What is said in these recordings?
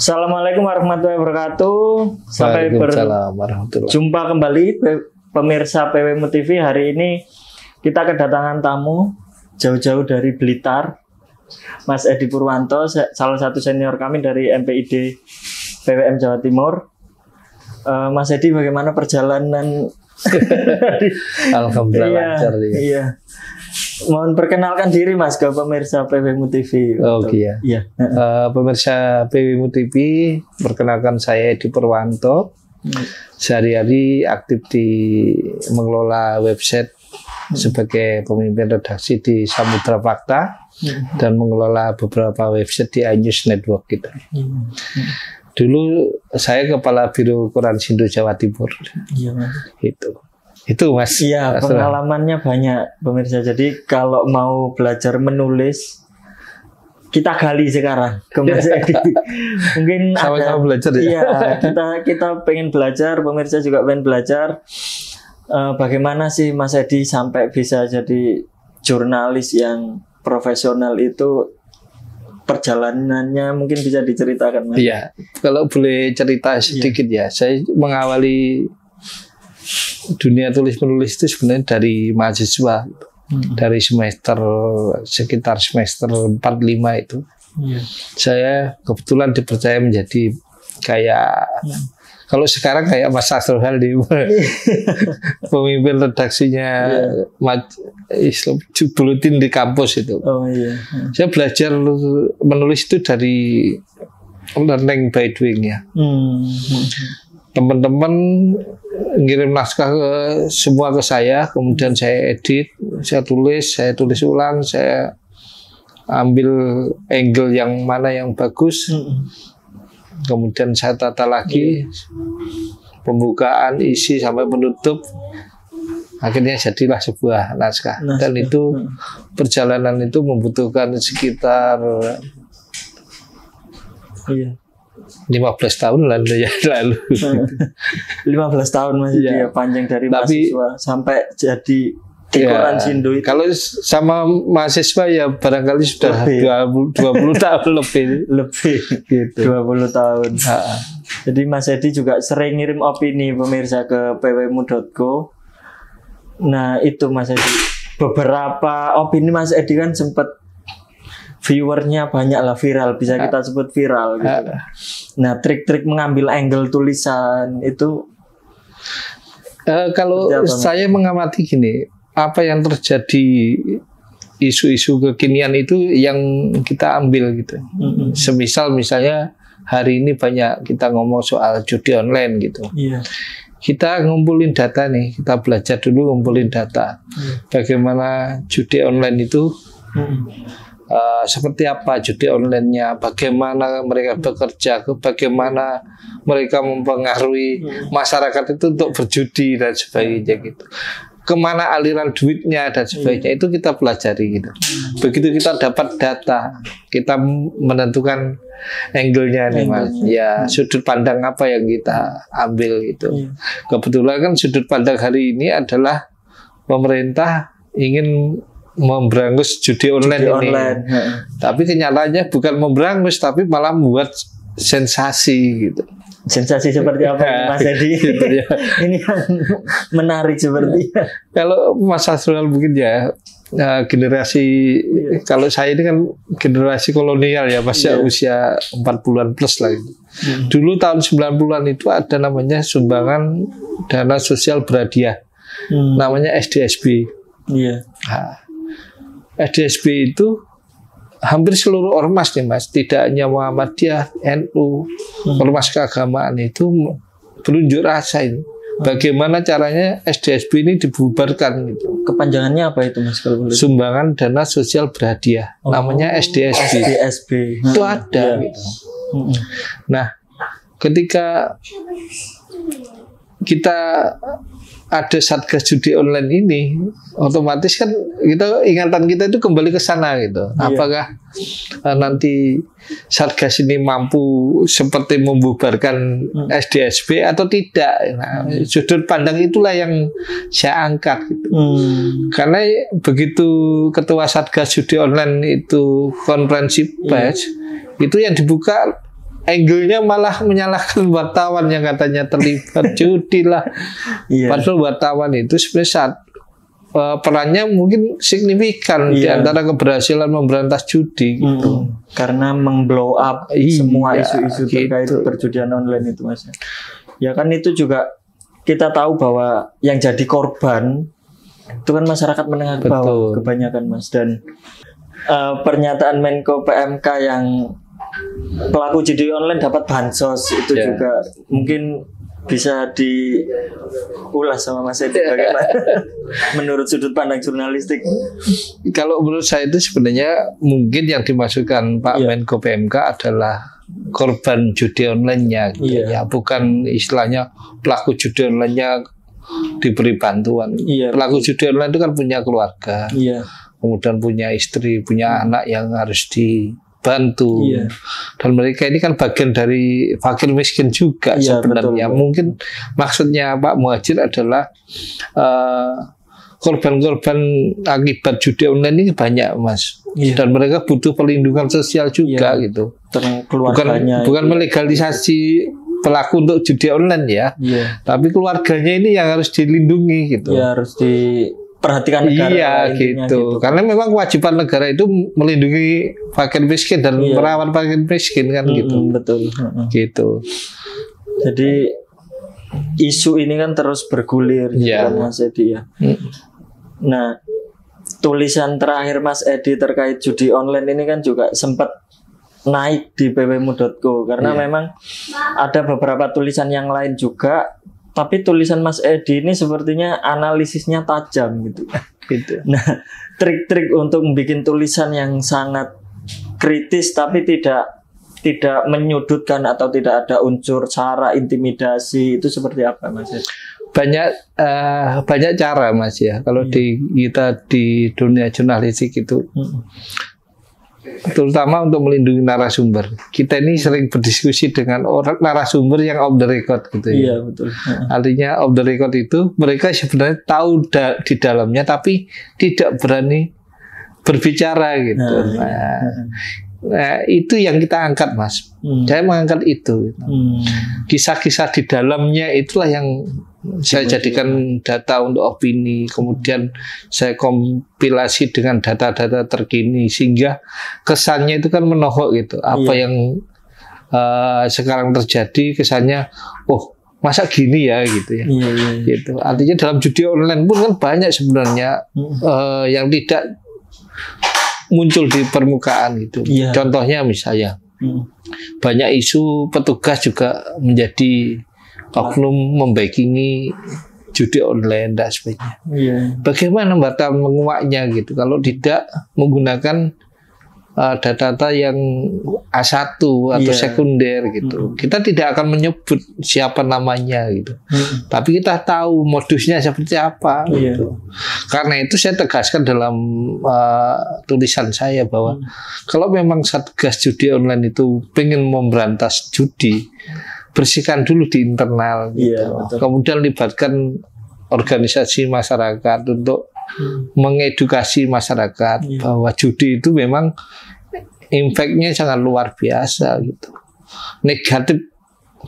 Assalamualaikum warahmatullahi wabarakatuh. Sampai berjumpa kembali pemirsa PWMU TV. Hari ini kita kedatangan tamu jauh-jauh dari Blitar, Mas Edi Purwanto, salah satu senior kami dari MPID PWM Jawa Timur. Mas Edi, bagaimana perjalanan? Alhamdulillah lancar. Iya. Mohon perkenalkan diri Mas ke pemirsa PWMU TV. Iya. Pemirsa PWMU TV, perkenalkan saya Edi Purwanto. Sehari-hari aktif di mengelola website sebagai pemimpin redaksi di Samudra Fakta dan mengelola beberapa website di iNews Network kita. Dulu saya kepala Biro Koran Sindo Jawa Timur. Itu Mas. Iya, pengalamannya banyak pemirsa. Jadi kalau mau belajar menulis, kita gali sekarang ke Mas Edi. Mungkin sama-sama belajar ya. Iya, kita pengen belajar, pemirsa juga pengen belajar. Bagaimana sih Mas Edi sampai bisa jadi jurnalis yang profesional itu? Perjalanannya mungkin bisa diceritakan, Mas. Iya, kalau boleh cerita sedikit ya. Saya mengawali dunia tulis-menulis itu sebenarnya dari mahasiswa, dari sekitar semester 4-5 itu. Saya kebetulan dipercaya menjadi kayak kalau sekarang kayak Mas Sastro Haldi, pemimpin redaksinya Islam Buletin di kampus itu. Saya belajar menulis itu dari learning by doing ya. Teman-teman ngirim naskah semua ke saya, kemudian saya edit, saya tulis ulang, saya ambil angle yang mana yang bagus, kemudian saya tata lagi, pembukaan, isi sampai penutup, akhirnya jadilah sebuah naskah. Dan itu perjalanan itu membutuhkan sekitar 15 tahun lalu. 15 tahun masih dia panjang dari mahasiswa sampai jadi di Koran Sindo itu. Kalau sama mahasiswa ya barangkali sudah 20 tahun lebih gitu. 20 tahun. Jadi Mas Edi juga sering ngirim opini pemirsa ke pwmu.co. Nah itu Mas Edi, beberapa opini Mas Edi kan sempat viewernya banyak lah, viral, bisa kita sebut viral gitu. Nah trik-trik mengambil angle tulisan itu kalau saya mengamati gini, apa yang terjadi isu-isu kekinian itu yang kita ambil gitu. Misalnya hari ini banyak kita ngomong soal judi online gitu. Kita ngumpulin data nih, kita belajar dulu ngumpulin data. Bagaimana judi online itu seperti apa judi online-nya, bagaimana mereka bekerja, bagaimana mereka mempengaruhi masyarakat itu untuk berjudi dan sebagainya gitu. Kemana aliran duitnya dan sebagainya itu kita pelajari gitu. Begitu kita dapat data, kita menentukan angle-nya nih Mas. Ya, sudut pandang apa yang kita ambil gitu. Kebetulan kan sudut pandang hari ini adalah pemerintah ingin memberangus judi online ini. Tapi kenyataannya bukan memberangus, tapi malah membuat sensasi gitu. Sensasi seperti apa Mas Edi? Gitu ya. Ini yang menarik sepertinya. Kalau Mas Asrul mungkin ya generasi, kalau saya ini kan generasi kolonial ya Mas, usia 40-an plus lah gitu. Dulu tahun 90-an itu ada namanya sumbangan dana sosial berhadiah. Namanya SDSB. SDSB itu hampir seluruh ormas nih Mas, tidak hanya Muhammadiyah, NU, ormas keagamaan itu berunjuk rasa ini. Bagaimana caranya SDSB ini dibubarkan gitu. Kepanjangannya apa itu Mas kalau boleh? Sumbangan dana sosial berhadiah. Namanya SDSB. Itu ada gitu. Nah, ketika kita ada Satgas Judi Online ini, otomatis kan ingatan kita itu kembali ke sana gitu. Apakah nanti Satgas ini mampu seperti membubarkan SDSB atau tidak? Nah, sudut pandang itulah yang saya angkat gitu. Karena begitu Ketua Satgas Judi Online itu konferensi pers, itu yang dibuka angle-nya malah menyalahkan wartawan yang katanya terlibat judi lah. Padahal wartawan itu sebenarnya perannya mungkin signifikan di antara keberhasilan memberantas judi gitu. Karena memblow up semua isu-isu terkait perjudian online itu, Mas. Ya kan itu juga kita tahu bahwa yang jadi korban itu kan masyarakat menengah ke bawah kebanyakan, Mas. Dan pernyataan Menko PMK yang pelaku judi online dapat bansos itu juga mungkin bisa diulas sama Mas Edi bagaimana menurut sudut pandang jurnalistik. Kalau menurut saya itu sebenarnya mungkin yang dimaksudkan Pak Menko PMK adalah korban judi online-nya gitu ya, bukan istilahnya pelaku judi online-nya diberi bantuan. Pelaku judi online itu kan punya keluarga, kemudian punya istri, punya anak yang harus dibantu, dan mereka ini kan bagian dari fakir miskin juga sebenarnya. Betul. Mungkin maksudnya Pak Muhadjir adalah korban-korban akibat judi online ini banyak, Mas, dan mereka butuh perlindungan sosial juga gitu. Bukan melegalisasi pelaku untuk judi online tapi keluarganya ini yang harus dilindungi gitu. Harus diperhatikan negara. Gitu. Karena memang kewajiban negara itu melindungi fakir miskin dan merawat fakir miskin kan gitu. Betul. Gitu. Jadi isu ini kan terus bergulir Mas Edi ya. Nah, tulisan terakhir Mas Edi terkait judi online ini kan juga sempat naik di pwmu.co karena memang ada beberapa tulisan yang lain juga, tapi tulisan Mas Edi ini sepertinya analisisnya tajam gitu. Nah, trik-trik untuk membuat tulisan yang sangat kritis tapi tidak menyudutkan atau tidak ada unsur sara intimidasi itu seperti apa, Mas Edi? Banyak cara, Mas ya. Kalau kita di dunia jurnalistik itu, terutama untuk melindungi narasumber. Kita ini sering berdiskusi dengan orang narasumber yang off the record gitu ya. Betul. Artinya off the record itu mereka sebenarnya tahu di dalamnya tapi tidak berani berbicara gitu. Nah, itu yang kita angkat, Mas. Saya mengangkat itu. Kisah-kisah di dalamnya itulah yang saya jadikan data untuk opini. Kemudian saya kompilasi dengan data-data terkini sehingga kesannya itu kan menohok gitu. Apa yang sekarang terjadi kesannya, oh masa gini ya gitu ya. Gitu. Artinya dalam judi online pun kan banyak sebenarnya yang tidak muncul di permukaan gitu. Contohnya misalnya banyak isu petugas juga menjadi oknum membackingi judi online dan sebagainya. Bagaimana Batam menguaknya gitu kalau tidak menggunakan data-data yang A1 atau sekunder gitu. Kita tidak akan menyebut siapa namanya gitu. Tapi kita tahu modusnya seperti apa gitu. Karena itu saya tegaskan dalam tulisan saya bahwa kalau memang Satgas Judi Online itu pengen memberantas judi, bersihkan dulu di internal gitu. Kemudian libatkan organisasi masyarakat untuk mengedukasi masyarakat bahwa judi itu memang impactnya sangat luar biasa gitu. Negatif,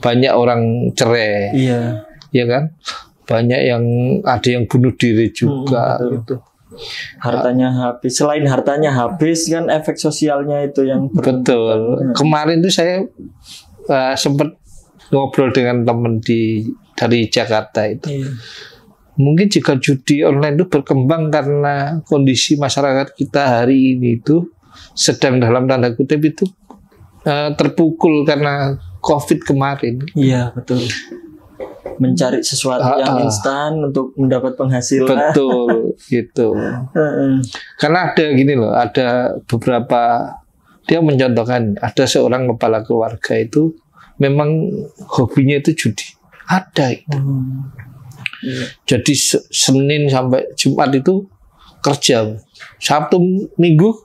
banyak orang cerai, ya kan? Banyak yang ada yang bunuh diri juga gitu. Hartanya habis. Selain hartanya habis kan efek sosialnya itu yang betul. Kemarin tuh saya sempat ngobrol dengan teman dari Jakarta itu. Mungkin jika judi online itu berkembang karena kondisi masyarakat kita hari ini itu sedang dalam tanda kutip itu terpukul karena COVID kemarin. Iya betul. Mencari sesuatu yang instan untuk mendapat penghasilan. Betul gitu. Karena ada gini loh, ada beberapa dia mencontohkan ada seorang kepala keluarga itu memang hobinya itu judi. Ada itu. Jadi Senin sampai Jumat itu kerja, Sabtu Minggu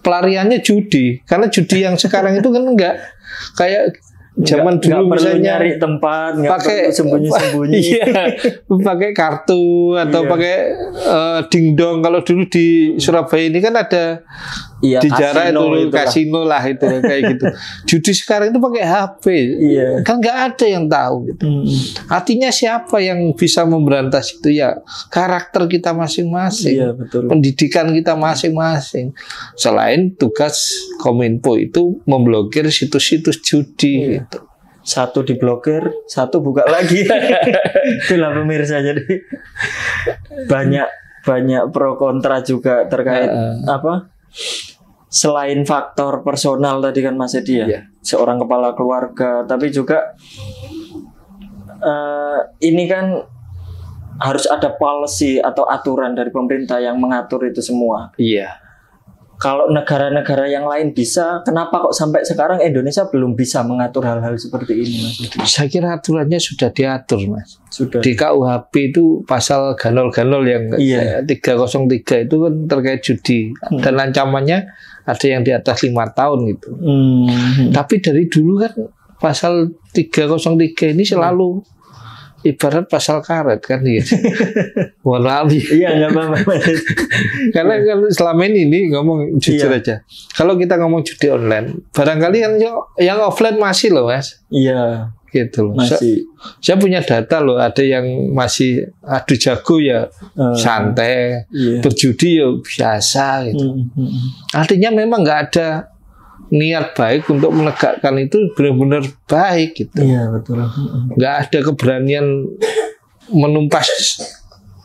pelariannya judi. Karena judi yang sekarang itu kan enggak kayak zaman dulu misalnya nyari tempat, pakai sembunyi-sembunyi. Pakai kartu atau pakai dingdong. Kalau dulu di Surabaya ini kan ada Iya, di jarak itu kasino lah itu kayak gitu. Judi sekarang itu pakai HP, kan nggak ada yang tahu gitu. Artinya siapa yang bisa memberantas itu ya karakter kita masing-masing, pendidikan kita masing-masing. Selain tugas Kominfo itu memblokir situs-situs judi gitu. Satu diblokir, satu buka lagi. Itulah pemirsa, jadi banyak pro kontra juga terkait apa? Selain faktor personal tadi kan Mas Edi ya, seorang kepala keluarga, tapi juga ini kan harus ada policy atau aturan dari pemerintah yang mengatur itu semua. Iya. Kalau negara-negara yang lain bisa, kenapa kok sampai sekarang Indonesia belum bisa mengatur hal-hal seperti ini, Mas Edi? Saya kira aturannya sudah diatur, Mas. Sudah. Di KUHP itu pasal ganol-ganol yang 303 itu kan terkait judi dan ancamannya ada yang di atas 5 tahun gitu. Tapi dari dulu kan pasal 303 ini selalu ibarat pasal karet kan gitu. Mohon maaf. Iya, nggak apa-apa. Karena kan selama ini ngomong jujur aja. Kalau kita ngomong judi online, barangkali yang offline masih loh, Mas. Iya. Gitu loh. Masih. Saya punya data loh, ada yang masih adu jago ya santai, berjudi ya biasa gitu. Artinya memang nggak ada niat baik untuk menegakkan itu benar-benar baik gitu. Iya, betul. Nggak ada keberanian menumpas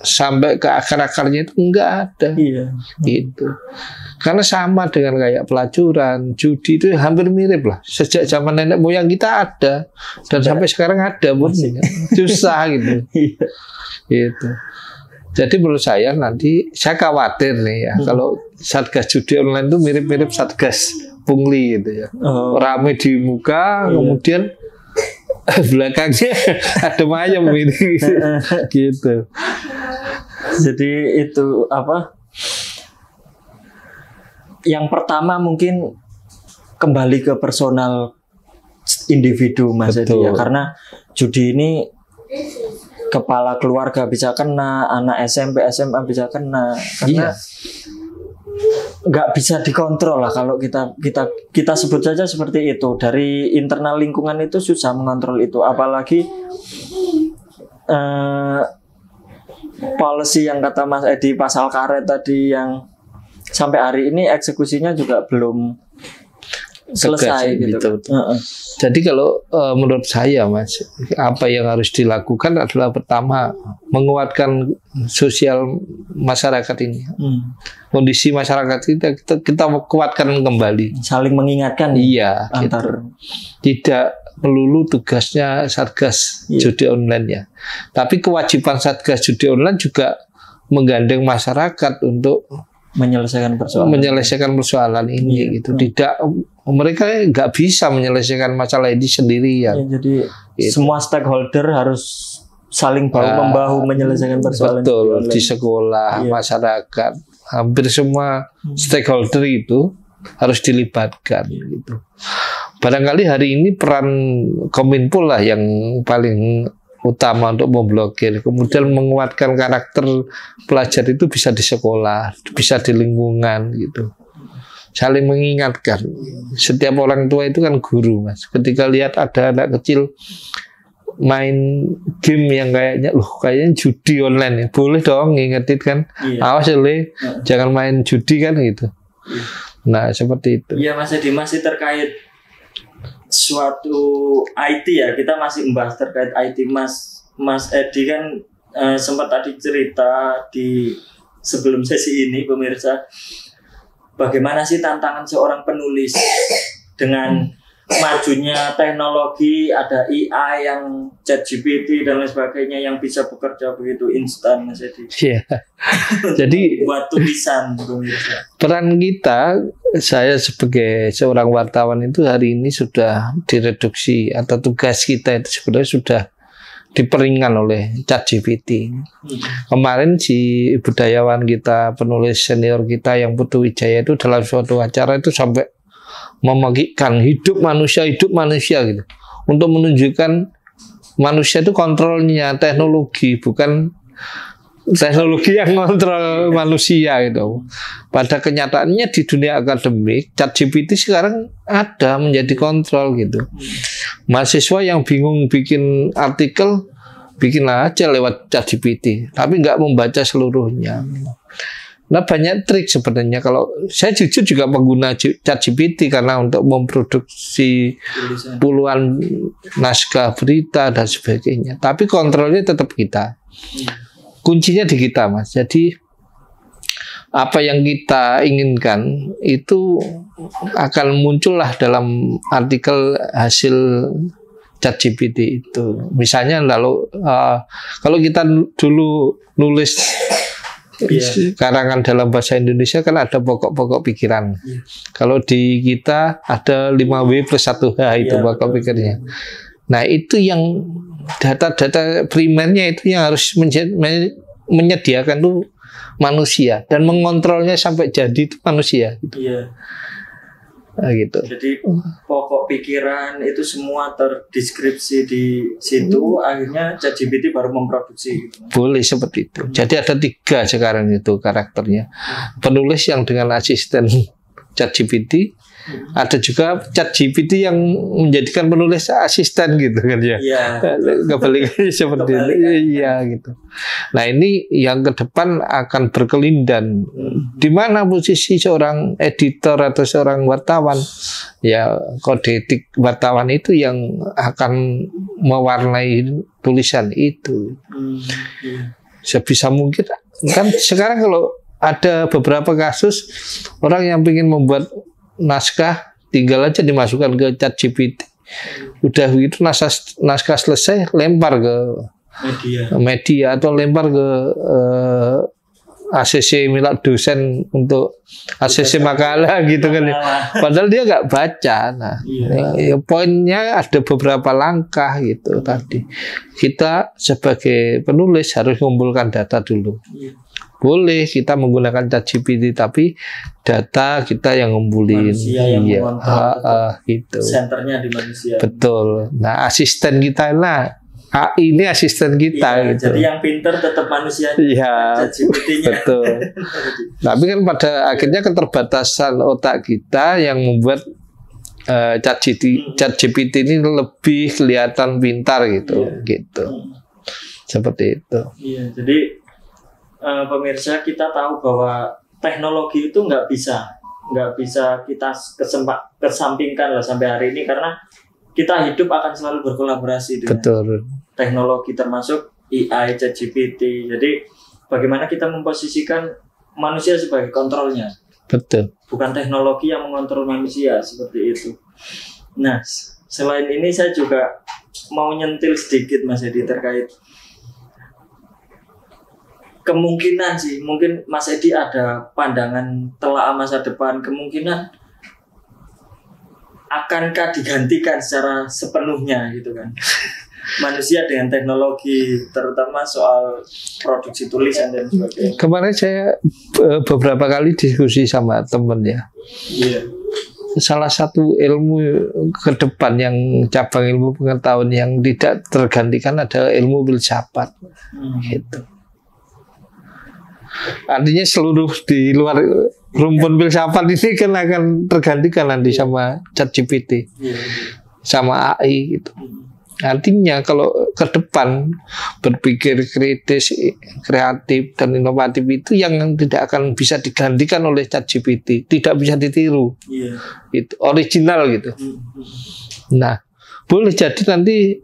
sampai ke akar-akarnya itu nggak ada. Iya. Gitu. Karena sama dengan kayak pelacuran, judi itu hampir mirip lah. Sejak zaman nenek moyang kita ada dan sampai sekarang ada pun susah gitu. Gitu. Jadi menurut saya nanti saya khawatir nih ya kalau Satgas judi online itu mirip-mirip Satgas pungli gitu ya. Rame di muka, kemudian belakangnya ada mayem ini gitu. Jadi itu apa? Yang pertama mungkin kembali ke personal individu, Mas Edi ya, karena judi ini kepala keluarga bisa kena, anak SMP SMA bisa kena, karena nggak bisa dikontrol lah. Kalau kita sebut saja seperti itu, dari internal lingkungan itu susah mengontrol itu, apalagi policy yang kata Mas Edi pasal karet tadi yang sampai hari ini eksekusinya juga belum selesai gitu. Jadi kalau menurut saya, Mas, apa yang harus dilakukan adalah pertama menguatkan sosial masyarakat ini. Kondisi masyarakat kita kuatkan kembali. Saling mengingatkan. Iya. Antar. Gitu. Tidak melulu tugasnya Satgas judi online ya. Tapi kewajiban Satgas judi online juga menggandeng masyarakat untuk menyelesaikan persoalan ini gitu. Tidak, mereka nggak bisa menyelesaikan masalah ini sendirian. Jadi semua stakeholder harus saling bahu-membahu menyelesaikan persoalan. Betul, di sekolah, masyarakat, hampir semua stakeholder itu harus dilibatkan gitu. Barangkali hari ini peran Kominfo lah yang paling utama untuk memblokir, kemudian menguatkan karakter pelajar itu bisa di sekolah, bisa di lingkungan gitu. Saling mengingatkan. Setiap orang tua itu kan guru, Mas. Ketika lihat ada anak kecil main game yang kayaknya judi online ya, boleh dong ngingetin kan. Awas ya, jangan main judi kan gitu. Nah, seperti itu. Iya, Mas Edi, masih terkait suatu IT ya, kita masih membahas terkait IT. Mas Edi kan sempat tadi cerita di sebelum sesi ini, pemirsa, bagaimana sih tantangan seorang penulis dengan majunya teknologi, ada AI yang ChatGPT dan lain sebagainya yang bisa bekerja begitu instan, Mas Edi. Iya. Jadi buat tulisan, pemirsa. Peran kita, saya sebagai seorang wartawan itu hari ini sudah direduksi, atau tugas kita itu sebenarnya sudah diperingan oleh ChatGPT. Kemarin si budayawan kita, penulis senior kita yang Putu Wijaya itu dalam suatu acara itu sampai memagikan hidup manusia gitu, untuk menunjukkan manusia itu kontrolnya teknologi, bukan teknologi yang ngontrol manusia itu. Pada kenyataannya di dunia akademik, ChatGPT sekarang ada menjadi kontrol gitu. Mahasiswa yang bingung bikin artikel, bikin aja lewat ChatGPT, tapi nggak membaca seluruhnya. Nah banyak trik sebenarnya. Kalau saya jujur juga pengguna ChatGPT karena untuk memproduksi puluhan naskah berita dan sebagainya. Tapi kontrolnya tetap kita. Kuncinya di kita, Mas. Jadi apa yang kita inginkan itu akan muncullah dalam artikel hasil ChatGPT itu. Misalnya kalau kita dulu nulis karangan dalam bahasa Indonesia kan ada pokok-pokok pikiran. Kalau di kita ada 5W plus 1H itu pokok pikirnya. Nah itu yang data-data primernya itu yang harus menyediakan tuh manusia dan mengontrolnya sampai jadi itu manusia. Gitu. Nah, gitu. Jadi pokok pikiran itu semua terdeskripsi di situ, akhirnya ChatGPT baru memproduksi. Gitu. Boleh seperti itu. Jadi ada 3 sekarang itu karakternya. Penulis yang dengan asisten ChatGPT, ada juga ChatGPT yang menjadikan penulis asisten gitu kan ya. Kebalikannya seperti itu. Iya gitu. Nah ini yang ke depan akan berkelindan. Di mana posisi seorang editor atau seorang wartawan, ya kode etik wartawan itu yang akan mewarnai tulisan itu. Sebisa mungkin kan sekarang kalau ada beberapa kasus orang yang ingin membuat naskah tinggal aja dimasukkan ke ChatGPT. Udah begitu naskah selesai lempar ke media atau lempar ke ACC milik dosen untuk ACC makalah gitu kan. Padahal dia nggak baca. Nah, ya, poinnya ada beberapa langkah gitu tadi. Kita sebagai penulis harus mengumpulkan data dulu. Boleh kita menggunakan ChatGPT, tapi data kita yang ngumpulin. Manusia yang mengontrol, gitu. Senternya di manusia. Betul. Nah, asisten kita AI ini asisten kita. Gitu. Jadi yang pinter tetap manusia. Iya. ChatGPT-nya. Betul. Tapi kan pada akhirnya keterbatasan otak kita yang membuat ChatGPT ini lebih kelihatan pintar gitu. Gitu. Seperti itu. Iya. Jadi pemirsa, kita tahu bahwa teknologi itu nggak bisa kita kesampingkan lah sampai hari ini, karena kita hidup akan selalu berkolaborasi dengan teknologi, termasuk AI, ChatGPT. Jadi bagaimana kita memposisikan manusia sebagai kontrolnya? Betul. Bukan teknologi yang mengontrol manusia, seperti itu. Nah, selain ini saya juga mau nyentil sedikit Mas Edi terkait kemungkinan sih, mungkin Mas Edi ada pandangan telaah masa depan, kemungkinan akankah digantikan secara sepenuhnya gitu kan manusia dengan teknologi, terutama soal produksi tulisan dan sebagainya. Kemarin saya beberapa kali diskusi sama temen ya. Salah satu ilmu ke depan yang cabang ilmu pengetahuan yang tidak tergantikan adalah ilmu filsafat. Gitu. Artinya seluruh di luar rumpun filsafat ini kan akan tergantikan nanti sama ChatGPT, sama AI gitu. Artinya kalau ke depan berpikir kritis, kreatif dan inovatif itu yang tidak akan bisa digantikan oleh ChatGPT, tidak bisa ditiru, itu original gitu. Nah, boleh jadi nanti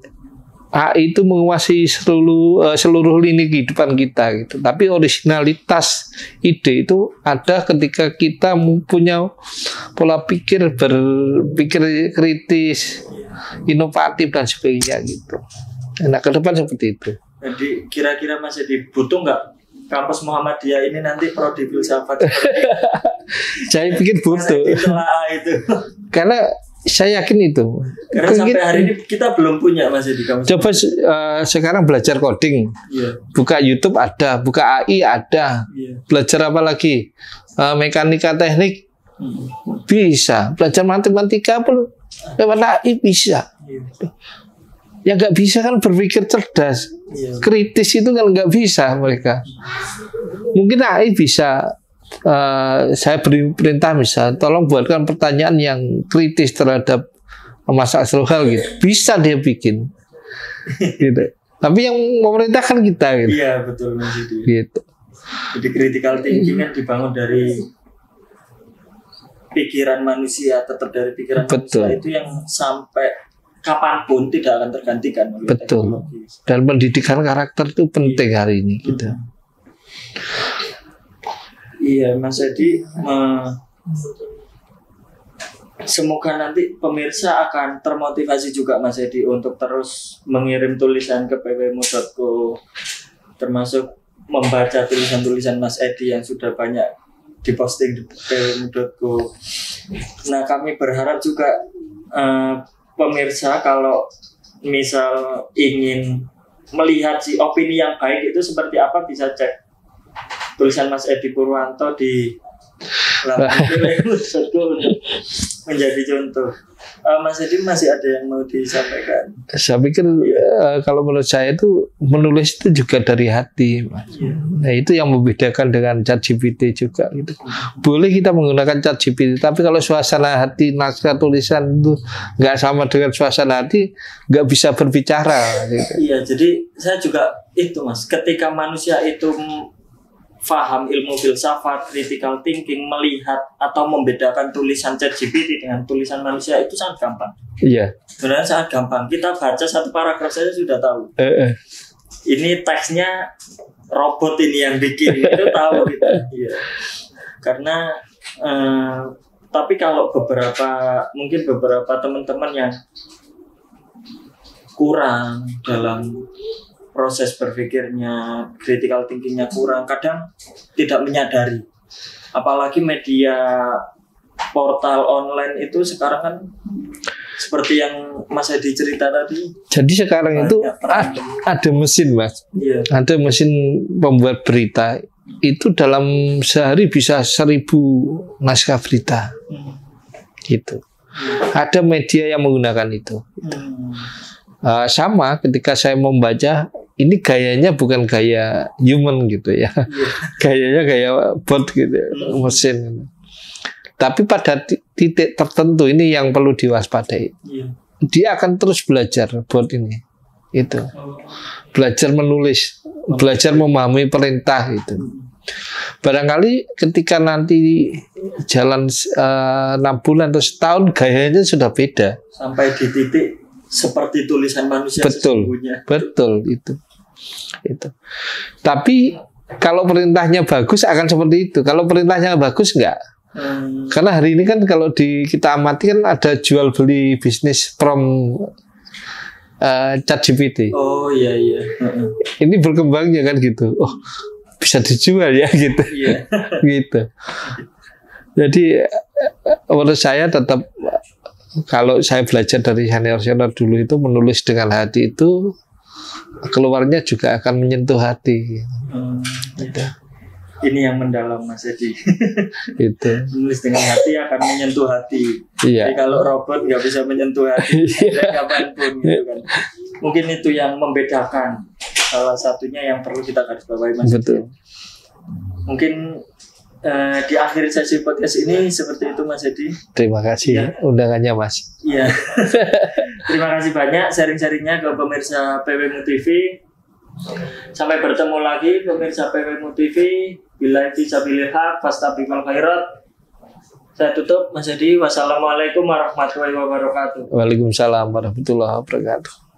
AI itu menguasai seluruh lini kehidupan kita gitu. Tapi originalitas ide itu ada ketika kita punya pola pikir, berpikir kritis, inovatif dan sebagainya gitu. Nah, ke depan seperti itu. Jadi kira-kira Mas Edi butuh nggak kampus Muhammadiyah ini nanti prodi filsafat? Saya pikir butuh. Itu. Karena saya yakin itu. Karena sampai hari ini kita belum punya Mas Edi. Coba sekarang belajar coding, buka YouTube ada, buka AI ada, belajar apa lagi? Mekanika teknik bisa, belajar matematika pun lewat AI bisa. Ya nggak bisa kan berpikir cerdas, kritis itu kan nggak bisa mereka. Mungkin AI bisa, saya beri perintah misal, tolong buatkan pertanyaan yang kritis terhadap Mas Asrul gitu. Bisa dia bikin, gitu. Tapi yang memerintah kan kita, gitu. Iya betul Mas Yudi. Gitu. Jadi critical thinking kan dibangun dari pikiran manusia, tetap dari pikiran manusia itu yang sampai kapanpun tidak akan tergantikan oleh teknologi. Dan pendidikan karakter itu penting hari ini gitu. Iya Mas Edi, semoga nanti pemirsa akan termotivasi juga Mas Edi untuk terus mengirim tulisan ke pwmu.co, termasuk membaca tulisan-tulisan Mas Edi yang sudah banyak diposting di pwmu.co. Nah kami berharap juga pemirsa kalau misal ingin melihat si opini yang baik itu seperti apa, bisa cek tulisan Mas Edi Purwanto di laman pwmu.co untuk menjadi contoh. Mas Edi masih ada yang mau disampaikan? Saya pikir kalau menurut saya itu menulis itu juga dari hati, Mas. Nah itu yang membedakan dengan ChatGPT juga gitu. Boleh kita menggunakan ChatGPT, tapi kalau suasana hati naskah tulisan itu nggak sama dengan suasana hati, nggak bisa berbicara. Gitu. Iya, jadi saya juga itu Mas, ketika manusia itu faham ilmu filsafat, critical thinking, melihat atau membedakan tulisan ChatGPT dengan tulisan manusia itu sangat gampang. Iya. Sebenarnya sangat gampang. Kita baca satu paragraf saja sudah tahu. Ini teksnya robot ini yang bikin, itu tahu kita. Iya. Karena tapi kalau mungkin beberapa teman-teman yang kurang dalam proses berpikirnya, critical thinkingnya kurang, kadang tidak menyadari. Apalagi media portal online itu sekarang kan seperti yang Mas Edi cerita tadi. Jadi sekarang itu ada mesin Mas, ada mesin pembuat berita itu dalam sehari bisa 1000 naskah berita, gitu. Ada media yang menggunakan itu. Sama ketika saya membaca, ini gayanya bukan gaya human gitu ya, gayanya gaya bot gitu, mesin. Tapi pada titik tertentu ini yang perlu diwaspadai. Dia akan terus belajar bot ini, itu belajar menulis, belajar memahami perintah itu. Barangkali ketika nanti jalan 6 bulan atau setahun, gayanya sudah beda. Sampai di titik seperti tulisan manusia sesungguhnya. Betul itu. Tapi kalau perintahnya bagus akan seperti itu. Kalau perintahnya bagus enggak. Karena hari ini kan kalau kita amati kan ada jual beli bisnis from ChatGPT. Oh iya. Ini berkembangnya kan gitu. Oh bisa dijual ya gitu. Gitu. Jadi menurut saya tetap, kalau saya belajar dari senior-senior dulu itu menulis dengan hati itu keluarnya juga akan menyentuh hati. Gitu. Ini yang mendalam Mas Edi. Itu. Menulis dengan hati akan menyentuh hati. Iya. Jadi kalau robot nggak bisa menyentuh hati kapanpun gitu kan. Mungkin itu yang membedakan. Salah satunya yang perlu kita garis bawahi Mas Edi. Mungkin di akhir sesi podcast ini seperti itu Mas Edi. Terima kasih undangannya Mas. Iya. Terima kasih banyak sharing-sharingnya ke pemirsa PWMU TV. Sampai bertemu lagi pemirsa PWMU TV. Billahi fisabilil haq fastabiqul khairat. Saya tutup Mas Edi. Wassalamualaikum warahmatullahi wabarakatuh. Waalaikumsalam warahmatullahi wabarakatuh.